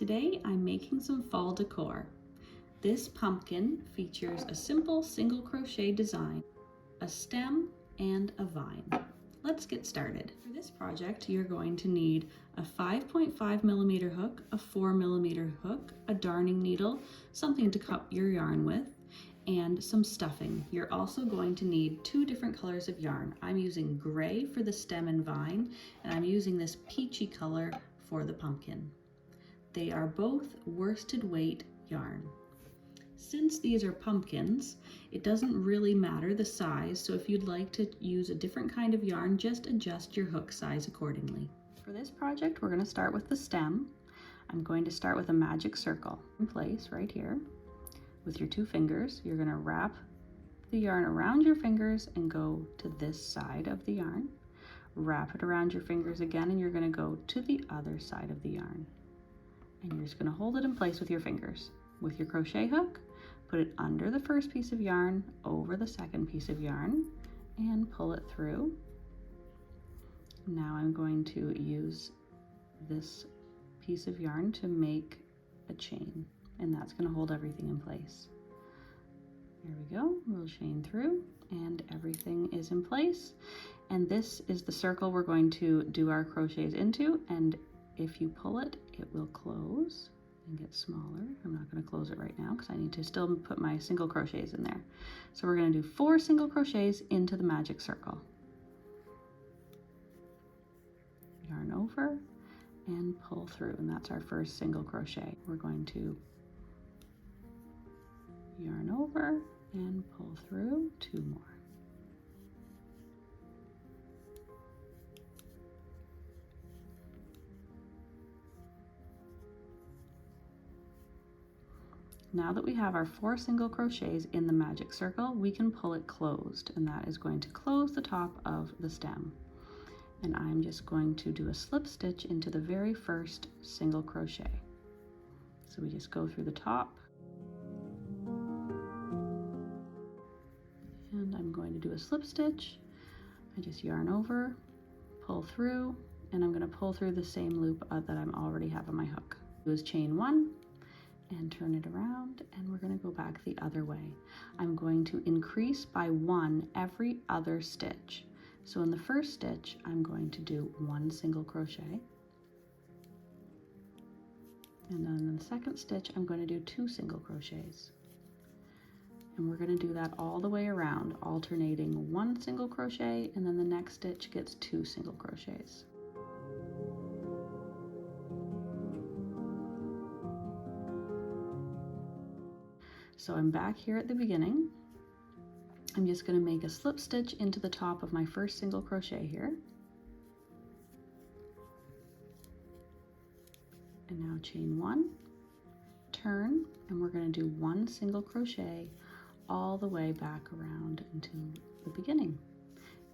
Today I'm making some fall decor. This pumpkin features a simple single crochet design, a stem, and a vine. Let's get started. For this project, you're going to need a 5.5mm hook, a 4mm hook, a darning needle, something to cut your yarn with, and some stuffing. You're also going to need two different colors of yarn. I'm using gray for the stem and vine, and I'm using this peachy color for the pumpkin. They are both worsted weight yarn. Since these are pumpkins, it doesn't really matter the size, so if you'd like to use a different kind of yarn, just adjust your hook size accordingly. For this project, we're going to start with the stem. I'm going to start with a magic circle in place right here. With your two fingers, you're going to wrap the yarn around your fingers and go to this side of the yarn. Wrap it around your fingers again, and you're going to go to the other side of the yarn. And you're just going to hold it in place with your fingers. With your crochet hook, put it under the first piece of yarn, over the second piece of yarn, and pull it through. Now I'm going to use this piece of yarn to make a chain, and that's going to hold everything in place. There we go, we'll chain through and everything is in place. And this is the circle we're going to do our crochets into, and if you pull it, it will close and get smaller. I'm not going to close it right now because I need to still put my single crochets in there. So we're going to do 4 single crochets into the magic circle. Yarn over and pull through, and that's our first single crochet. We're going to yarn over and pull through 2 more. Now that we have our 4 single crochets in the magic circle, we can pull it closed, and that is going to close the top of the stem. And I'm just going to do a slip stitch into the very first single crochet. So we just go through the top, and I'm going to do a slip stitch. I just yarn over, pull through, and I'm going to pull through the same loop that I already have on my hook. Do is chain 1 and turn it around, and we're going to go back the other way. I'm going to increase by 1 every other stitch. So in the first stitch, I'm going to do 1 single crochet. And then in the second stitch, I'm going to do 2 single crochets. And we're going to do that all the way around, alternating 1 single crochet, and then the next stitch gets 2 single crochets. So I'm back here at the beginning. I'm just going to make a slip stitch into the top of my first single crochet here. And now chain 1, turn, and we're going to do 1 single crochet all the way back around into the beginning.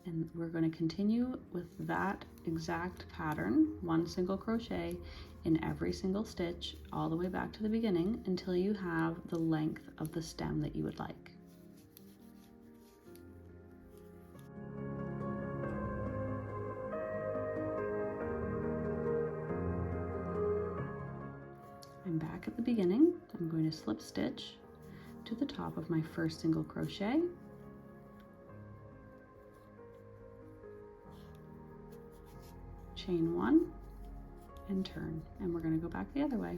And we're going to continue with that exact pattern, 1 single crochet in every single stitch all the way back to the beginning until you have the length of the stem that you would like. I'm back at the beginning. I'm going to slip stitch to the top of my first single crochet. Chain 1 and turn, and we're going to go back the other way.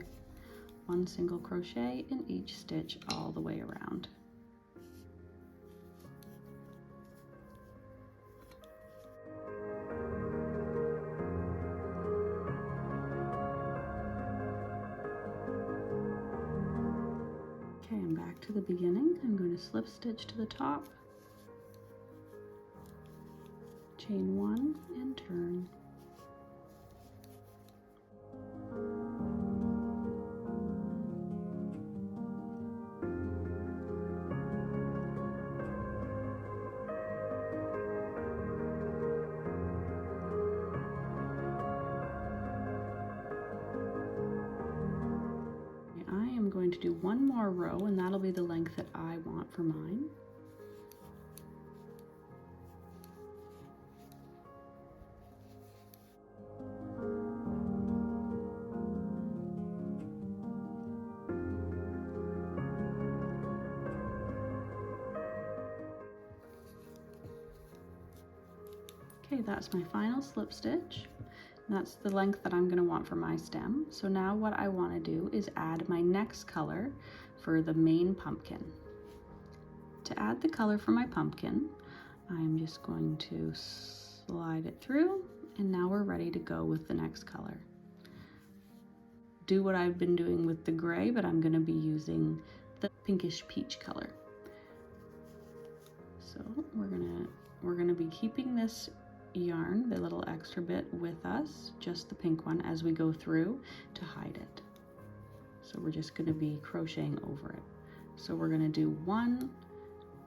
1 single crochet in each stitch all the way around. Okay, I'm back to the beginning. I'm going to slip stitch to the top, chain 1 and turn. I'm going to do 1 more row, and that'll be the length that I want for mine. Okay, that's my final slip stitch. That's the length that I'm going to want for my stem. So now what I want to do is add my next color for the main pumpkin. To add the color for my pumpkin, I'm just going to slide it through, and now we're ready to go with the next color. Do what I've been doing with the gray, but I'm going to be using the pinkish peach color. So we're gonna be keeping this yarn, the little extra bit, with us, just the pink one, as we go through to hide it. So we're just gonna be crocheting over it. So we're gonna do 1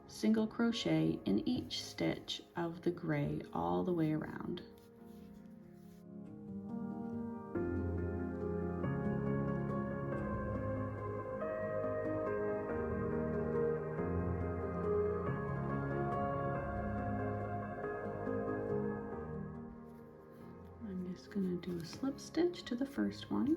single crochet in each stitch of the gray all the way around. I'm just gonna do a slip stitch to the first one.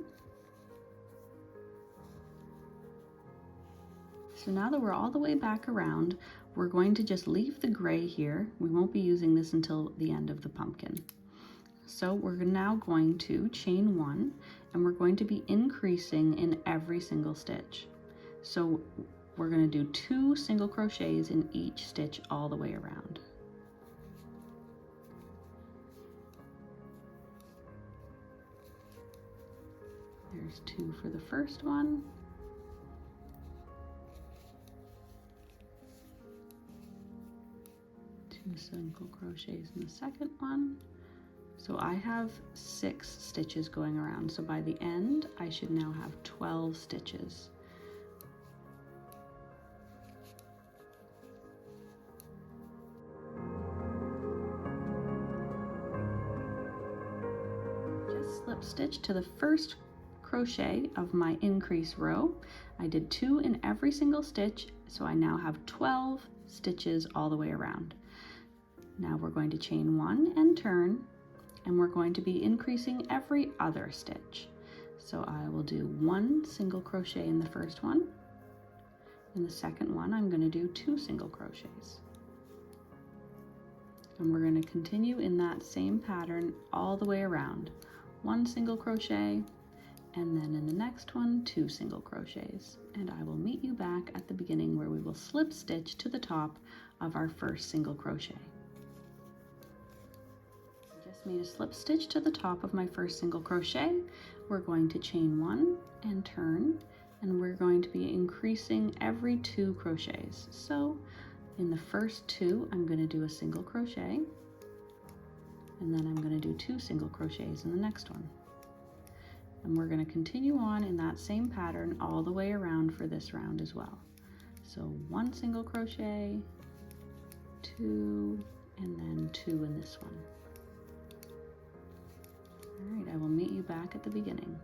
So now that we're all the way back around, we're going to just leave the gray here. We won't be using this until the end of the pumpkin. So we're now going to chain 1, and we're going to be increasing in every single stitch. So we're going to do 2 single crochets in each stitch all the way around. There's 2 for the first one. 2 single crochets in the second one. So I have 6 stitches going around. So by the end, I should now have 12 stitches. Just slip stitch to the first crochet of my increase row. I did 2 in every single stitch, so I now have 12 stitches all the way around. Now we're going to chain 1 and turn, and we're going to be increasing every other stitch. So I will do 1 single crochet in the first one. In the second one, I'm going to do 2 single crochets. And we're going to continue in that same pattern all the way around. 1 single crochet, and then in the next one, 2 single crochets. And I will meet you back at the beginning where we will slip stitch to the top of our first single crochet. I just made a slip stitch to the top of my first single crochet. We're going to chain 1 and turn, and we're going to be increasing every 2 crochets. So in the first 2, I'm going to do a single crochet, and then I'm going to do 2 single crochets in the next one. And we're going to continue on in that same pattern all the way around for this round as well. So 1 single crochet, 2, and then 2 in this one. All right, I will meet you back at the beginning.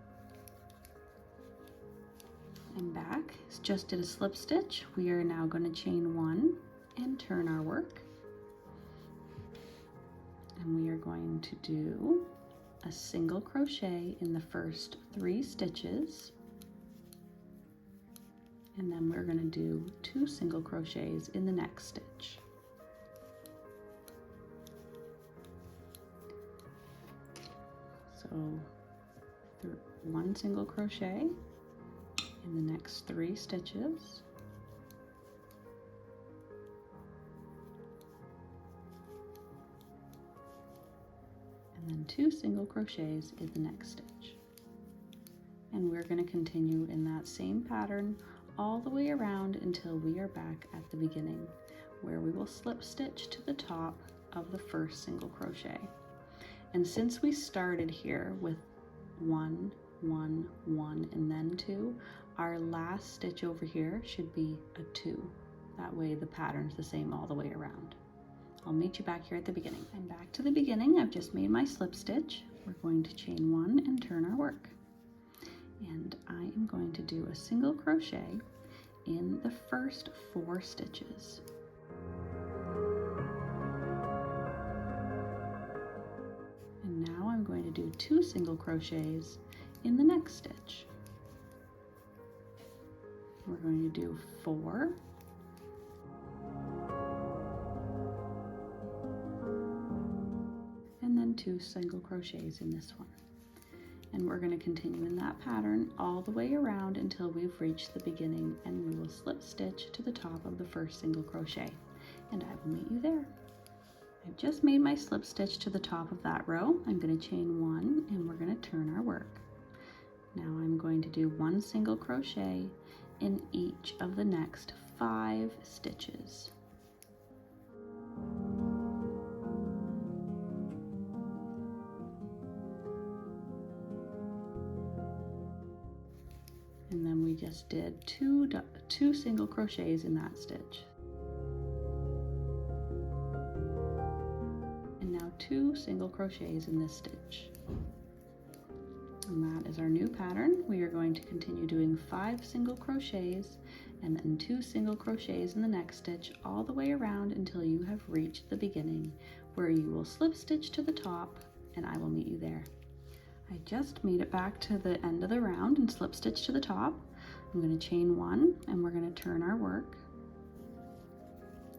I'm back. Just did a slip stitch. We are now going to chain 1 and turn our work. And we are going to do a single crochet in the first 3 stitches, and then we're going to do 2 single crochets in the next stitch. So 1 single crochet in the next 3 stitches, and then 2 single crochets in the next stitch. And we're going to continue in that same pattern all the way around until we are back at the beginning, where we will slip stitch to the top of the first single crochet. And since we started here with 1, 1, 1, and then 2, our last stitch over here should be a 2. That way the pattern's the same all the way around. I'll meet you back here at the beginning. I'm back to the beginning. I've just made my slip stitch. We're going to chain 1 and turn our work. And I am going to do a single crochet in the first 4 stitches. And now I'm going to do 2 single crochets in the next stitch. We're going to do 4, and 2 single crochets in this one. And we're going to continue in that pattern all the way around until we've reached the beginning, and we will slip stitch to the top of the first single crochet, and I will meet you there. I've just made my slip stitch to the top of that row. I'm going to chain 1 and we're going to turn our work. Now I'm going to do 1 single crochet in each of the next 5 stitches. And then we just did two single crochets in that stitch. And now 2 single crochets in this stitch. And that is our new pattern. We are going to continue doing 5 single crochets and then 2 single crochets in the next stitch all the way around until you have reached the beginning, where you will slip stitch to the top, and I will meet you there. I just made it back to the end of the round and slip stitch to the top. I'm going to chain 1 and we're going to turn our work.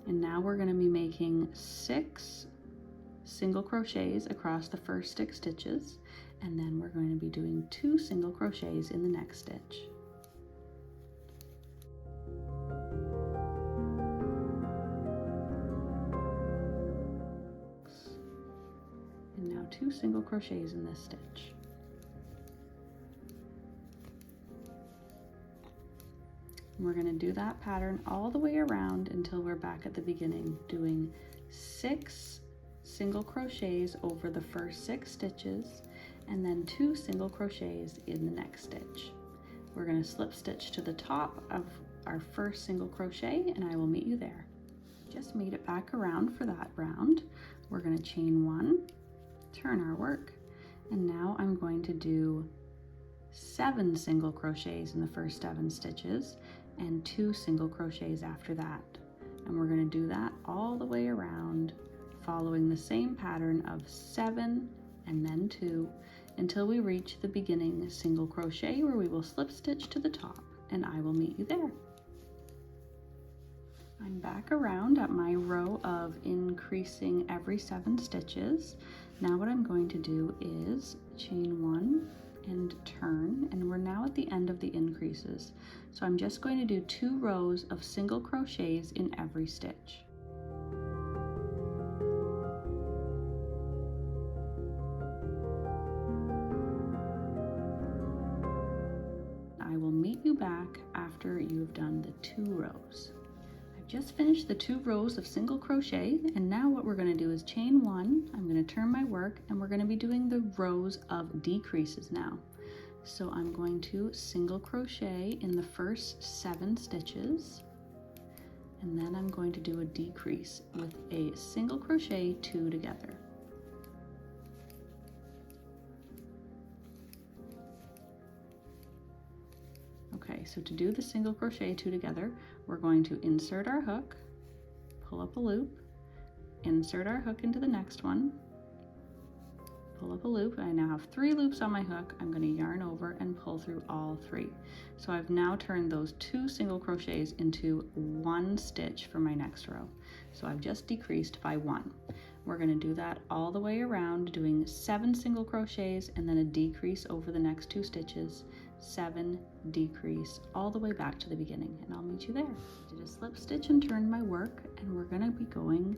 And now we're going to be making 6 single crochets across the first 6 stitches, and then we're going to be doing 2 single crochets in the next stitch. And now 2 single crochets in this stitch. We're going to do that pattern all the way around until we're back at the beginning, doing 6 single crochets over the first 6 stitches and then 2 single crochets in the next stitch. We're going to slip stitch to the top of our first single crochet, and I will meet you there. Just made it back around for that round. We're going to chain 1, turn our work, and now I'm going to do 7 single crochets in the first 7 stitches and 2 single crochets after that. And we're going to do that all the way around, following the same pattern of 7 and then 2 until we reach the beginning single crochet, where we will slip stitch to the top, and I will meet you there. I'm back around at my row of increasing every 7 stitches. Now what I'm going to do is chain 1 and turn, and we're now at the end of the increases. So I'm just going to do 2 rows of single crochets in every stitch. I will meet you back after you've done the 2 rows. I've just finished the 2 rows of single crochet, and now what we're going to do is chain 1. I'm going to turn my work, and we're going to be doing the rows of decreases now. So I'm going to single crochet in the first 7 stitches, and then I'm going to do a decrease with a single crochet 2 together. Okay, so to do the single crochet 2 together, we're going to insert our hook, pull up a loop, insert our hook into the next one, pull up a loop. I now have 3 loops on my hook. I'm going to yarn over and pull through all 3. So I've now turned those 2 single crochets into 1 stitch for my next row. So I've just decreased by 1. We're going to do that all the way around, doing 7 single crochets and then a decrease over the next 2 stitches, 7, decrease, all the way back to the beginning, and I'll meet you there. I did a slip stitch and turned my work, and we're going to be going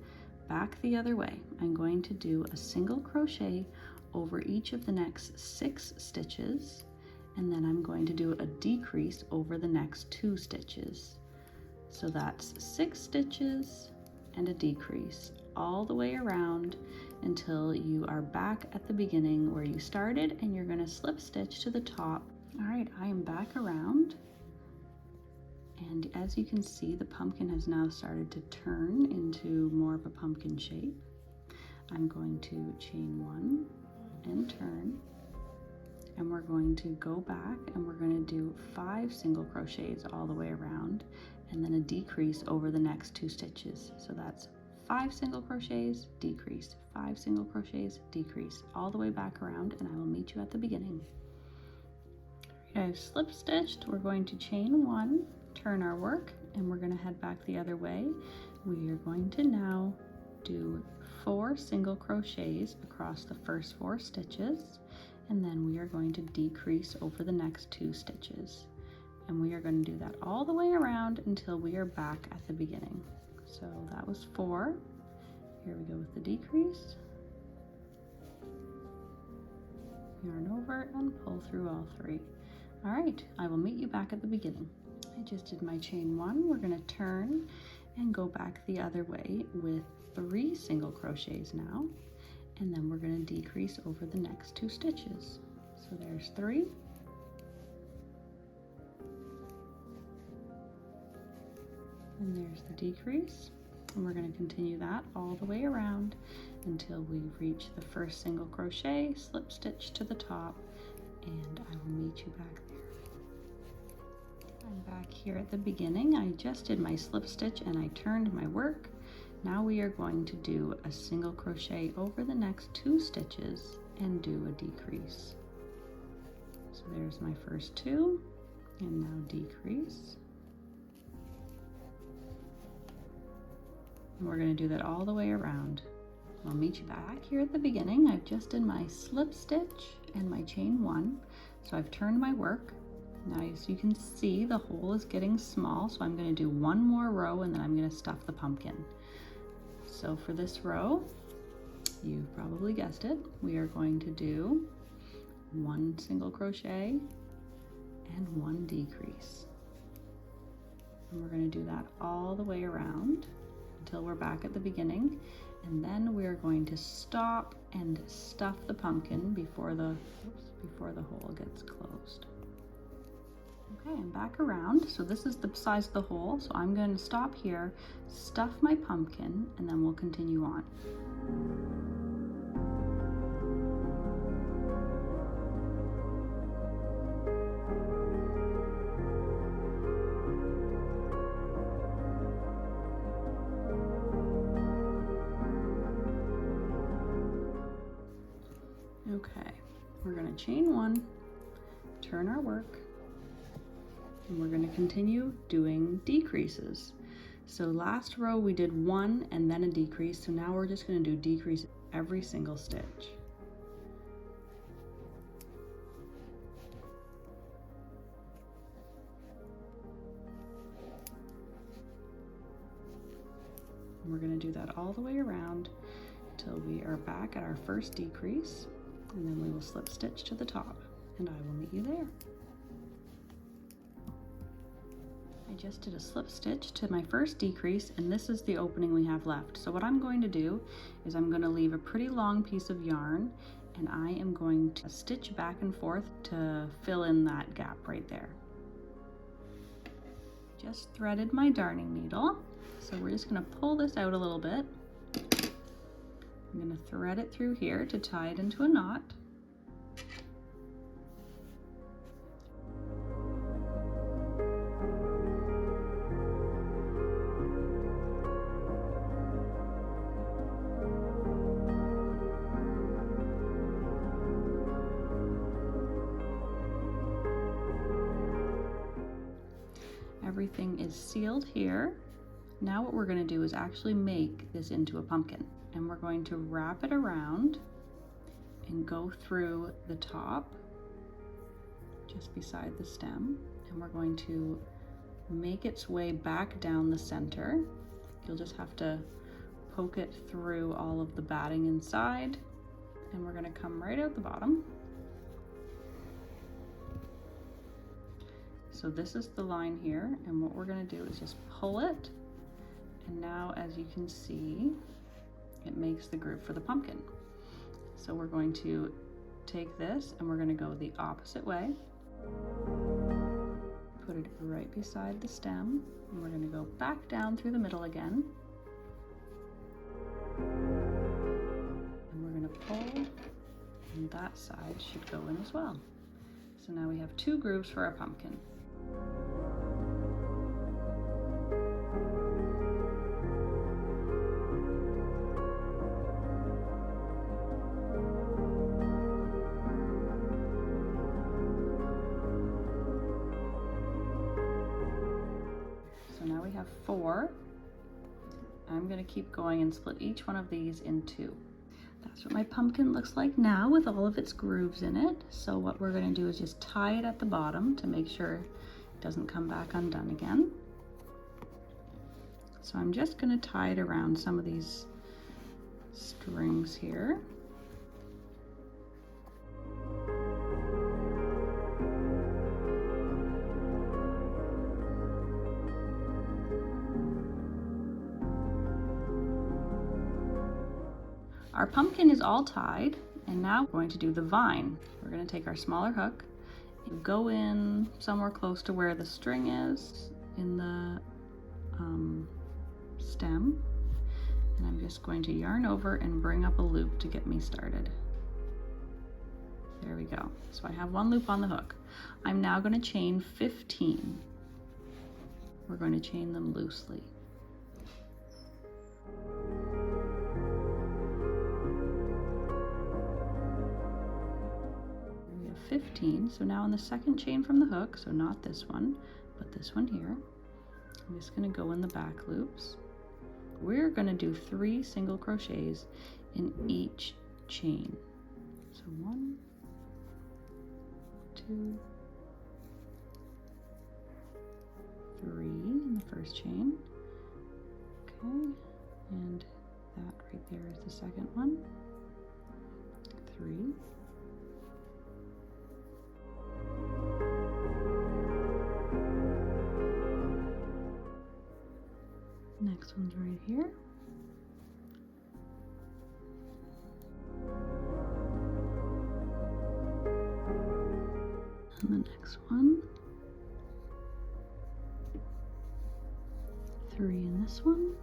back the other way. I'm going to do a single crochet over each of the next 6 stitches, and then I'm going to do a decrease over the next 2 stitches. So that's 6 stitches and a decrease all the way around until you are back at the beginning where you started, and you're going to slip stitch to the top. All right, I am back around, and as you can see, the pumpkin has now started to turn into more of a pumpkin shape. I'm going to chain 1 and turn, and we're going to go back and we're going to do 5 single crochets all the way around, and then a decrease over the next 2 stitches. So that's 5 single crochets, decrease, 5 single crochets, decrease, all the way back around, and I will meet you at the beginning. I've slip stitched. We're going to chain 1, turn our work, and we're going to head back the other way. We are going to now do 4 single crochets across the first 4 stitches, and then we are going to decrease over the next 2 stitches. And we are going to do that all the way around until we are back at the beginning. So that was 4. Here we go with the decrease. Yarn over and pull through all 3. All right, I will meet you back at the beginning. I just did my chain 1. We're going to turn and go back the other way with 3 single crochets now, and then we're going to decrease over the next 2 stitches. So there's 3. And there's the decrease. And we're going to continue that all the way around until we reach the first single crochet, slip stitch to the top, and I will meet you back there. I'm back here at the beginning. I just did my slip stitch and I turned my work. Now we are going to do a single crochet over the next 2 stitches and do a decrease. So there's my first 2, and now decrease. And we're going to do that all the way around. I'll meet you back here at the beginning. I've just done my slip stitch and my chain 1. So I've turned my work. Now as you can see, the hole is getting small, so I'm going to do 1 more row and then I'm going to stuff the pumpkin. So for this row, you've probably guessed it, we are going to do 1 single crochet and 1 decrease. And we're going to do that all the way around until we're back at the beginning, and then we're going to stop and stuff the pumpkin before the hole gets closed. Okay, I'm back around. So this is the size of the hole, so I'm going to stop here, stuff my pumpkin, and then we'll continue on. Okay, we're going to chain 1, turn our work, and we're going to continue doing decreases. So last row we did 1 and then a decrease, so now we're just going to do decrease every single stitch. And we're going to do that all the way around until we are back at our first decrease, and then we will slip stitch to the top, and I will meet you there. I just did a slip stitch to my first decrease, and this is the opening we have left. So what I'm going to do is I'm going to leave a pretty long piece of yarn, and I am going to stitch back and forth to fill in that gap right there. Just threaded my darning needle, so we're just going to pull this out a little bit. I'm going to thread it through here to tie it into a knot. Everything is sealed here. Now what we're going to do is actually make this into a pumpkin, and we're going to wrap it around and go through the top just beside the stem, and we're going to make its way back down the center. You'll just have to poke it through all of the batting inside, and we're going to come right out the bottom. So this is the line here, and what we're going to do is just pull it, and now as you can see, it makes the groove for the pumpkin. So we're going to take this and we're going to go the opposite way, put it right beside the stem, and we're going to go back down through the middle again, and we're going to pull, and that side should go in as well. So now we have 2 grooves for our pumpkin. So now we have 4, I'm going to keep going and split each one of these in two. That's what my pumpkin looks like now with all of its grooves in it. So what we're going to do is just tie it at the bottom to make sure it doesn't come back undone again. So I'm just going to tie it around some of these strings here. Our pumpkin is all tied, and now we're going to do the vine. We're going to take our smaller hook, go in somewhere close to where the string is in the stem, and I'm just going to yarn over and bring up a loop to get me started. There we go. So I have one loop on the hook. I'm now going to chain 15. We're going to chain them loosely. We have 15. So now on the second chain from the hook, so not this one, but this one here, I'm just going to go in the back loops. We're going to do 3 single crochets in each chain. So 1, 2, 3 in the first chain. Okay, and that right there is the second one. 3. Next one's right here. And the next one. 3 in this one.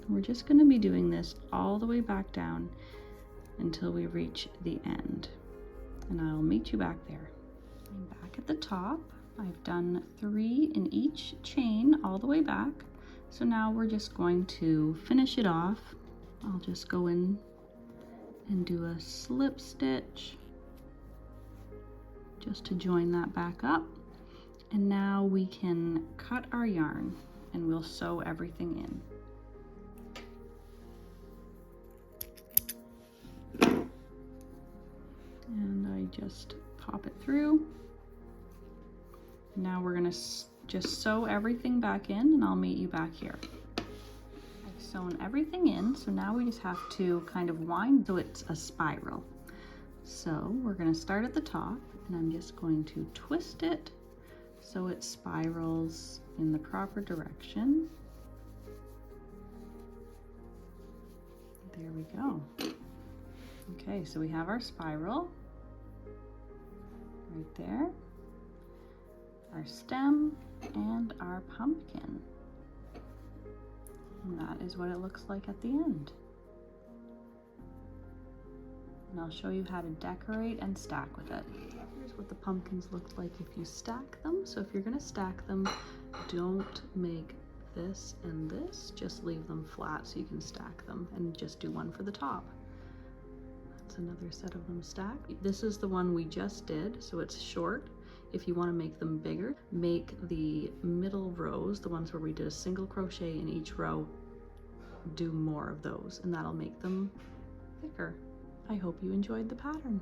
We're just going to be doing this all the way back down until we reach the end. And I'll meet you back there. I'm back at the top. I've done 3 in each chain all the way back. So now we're just going to finish it off. I'll just go in and do a slip stitch just to join that back up. And now we can cut our yarn and we'll sew everything in. And I just pop it through. Now we're gonna just sew everything back in, and I'll meet you back here. I've sewn everything in, so now we just have to kind of wind so it's a spiral. So we're gonna start at the top, and I'm just going to twist it so it spirals in the proper direction. There we go. Okay, so we have our spiral right there, our stem, and our pumpkin. And that is what it looks like at the end. And I'll show you how to decorate and stack with it. Here's what the pumpkins look like if you stack them. So if you're gonna stack them, don't make this and this, just leave them flat so you can stack them, and just do one for the top. That's another set of them stacked. This is the one we just did, so it's short. If you want to make them bigger, make the middle rows, the ones where we did a single crochet in each row, do more of those, and that'll make them thicker. I hope you enjoyed the pattern.